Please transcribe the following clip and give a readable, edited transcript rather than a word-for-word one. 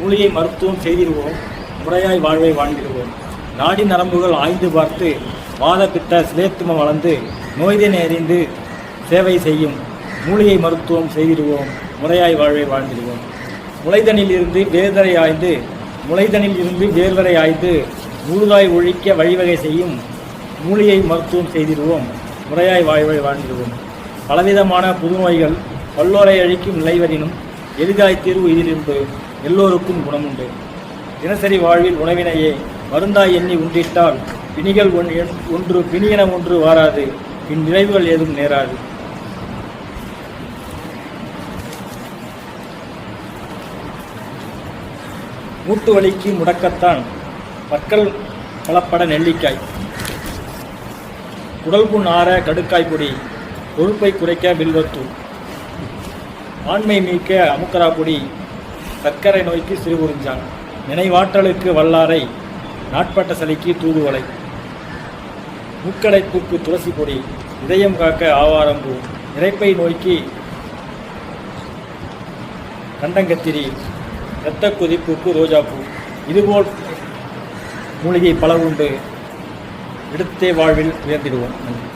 மூலிகை மருத்துவம் செய்திடுவோம், முறையாய் வாழ்வை வாழ்ந்திடுவோம். நாடி நரம்புகள் ஆய்ந்து பார்த்து வாத பித்த சிலேத்துமம் வளர்ந்து நோய்தனை அறிந்து சேவை செய்யும் மூலிகை மருத்துவம் செய்திடுவோம், முறையாய் வாழ்வை வாழ்ந்திடுவோம். முளைதனில் இருந்து வேர்வரை ஆய்ந்து முளைதனில் இருந்து வேர்வரை ஆய்ந்து முழுதாய் ஒழிக்க வழிவகை செய்யும் மூலிகை மருத்துவம் செய்திடுவோம், முறையாய் வாழ்வை வாழ்ந்திடுவோம். பலவிதமான புதுநோய்கள் பல்லோரை அழிக்கும் நிலைவரினும் எளிதாய் தீர்வு இதிலிருந்து எல்லோருக்கும் குணமுண்டு. தினசரி வாழ்வில் உணவினையே மருந்தாய் எண்ணி உண்டிட்டால் பிணிகள் ஒன்று பிணியென ஒன்று வாராது, பின் விளைவுகள் ஏதும் நேராது. மூட்டு வலிக்கு முடக்கத்தான் பற்கள் பலப்பட நெல்லிக்காய், குடல் புண் ஆற கடுக்காய் பொடி, கொழுப்பை குறைக்க வில்வத்தூள், ஆண்மை மீட்க அமுக்கரா பொடி, சர்க்கரை நோய்க்கு சிறுகுறிஞ்சான், நினைவாற்றலுக்கு வல்லாரை, நாட்பட்ட சளிக்கு தூதுவளை, மூக்கடைப்புக்கு துளசி பொடி, இதயம் காக்க ஆவாரம்பூ, இரைப்பை நோய்க்கு கண்டங்கத்திரி, இரத்த கொதிப்புக்கு ரோஜாப்பூ. இதுபோல் மூலிகை பல உண்டு. எடுத்தே வாழ்வில் உயர்ந்திடுவோம். நன்றி.